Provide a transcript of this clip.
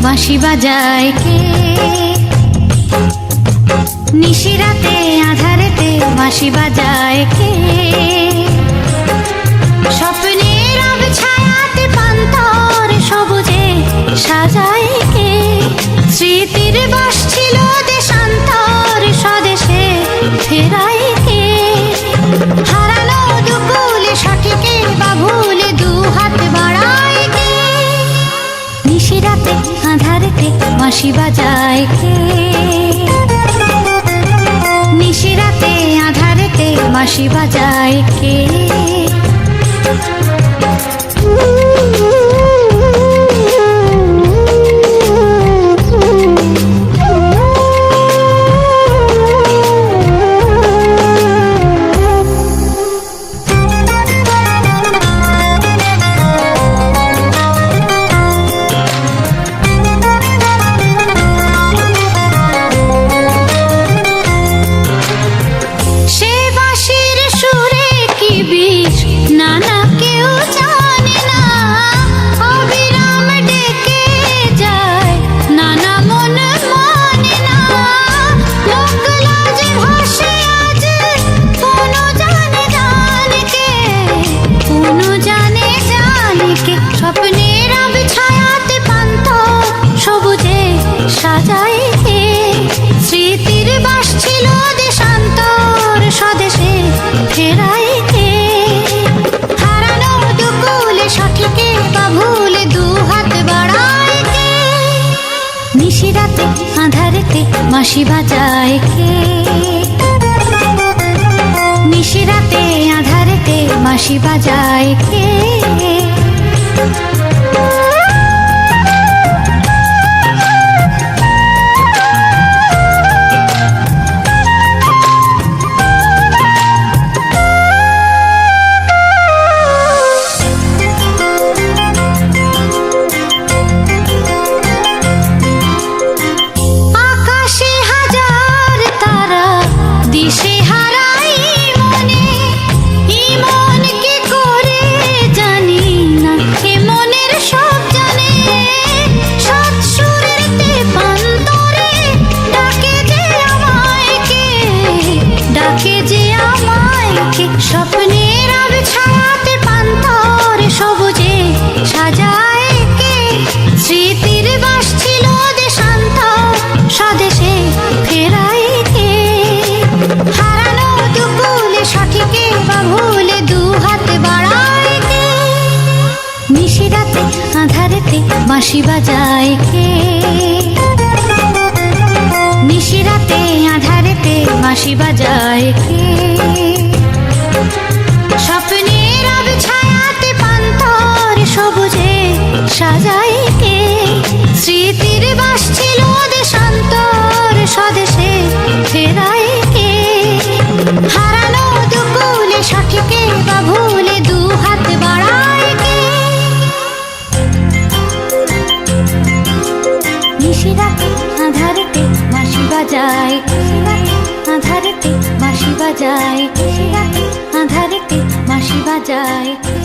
বাঁশি বাজায় কে? নিশিরাতে আঁধারেতে বাঁশি বাজায় কে? স্বপ্নের রব ছায়াতে পান্তর সবুজে সাজায় কে? স্মৃতির বাস ছিল দেশান্তর স্বদেশে ফেরায় কে? হারানো দুকুলে সঠিকে বা ভুলে দু হাত বাড়ায় কে? নিশিরাতে আঁধারেতে বাঁশি বাজায় কে? নিশিরাতে আঁধারেতে বাঁশি বাজায় কে? স্বপ্নের রব ছায়াতে পান্তর সবুজে সাজায় কে? স্মৃতির বাস ছিল দেশান্তর স্বদেশে ফেরায় কে? হারানো দুকুলে সঠিকে বা ভুলে দু হাত বাড়ায় কে? নিশিরাতে আঁধারেতে বাঁশি বাজায় কে? নিশিরাতে আঁধারেতে বাঁশি বাজায় কে? আকাশে হাজার তারা দিশে হারাই মনে, ইমন কি করে জানি না, এ মনের সব জানে। সৎ সুরের তেপান্তরে ডাকে যে আমায় কে? ডাকে যে আমায় কে? স্বপ্নের রব ছায়াতে পান্তর সবুজে সাজায় কে? স্মৃতির বাস ছিল দেশান্তর স্বদেশে ফেরায় কে? হারানো দুকুলে সঠিকে বা ভুলে দু হাত বাড়ায় কে? নিশিরাতে আঁধারেতে বাঁশি বাজায় কে? নিশিরাতে আঁধারেতে বাঁশি বাজায় কে? স্বপ্নের রব ছায়াতে পান্তর সবুজে সাজায় কে? স্মৃতির বাস ছিল দেশান্তর স্বদেশে ফেরায় কে? হারানো দুকুলে সঠিকে বা ভুলে দু হাত বাড়ায় কে? নিশিরাতে আঁধারেতে বাঁশি বাজায় কে? আঁধারেতে বাঁশি বাজায় কে? আঁধারেতে বাঁশি বাজায় কে?